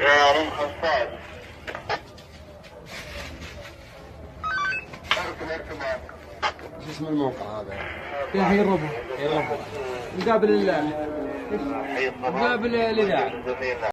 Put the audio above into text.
يا رقم 15. شو اسم الموقع هذا؟ في حي الربع. مقابل مقابل الإذاعة.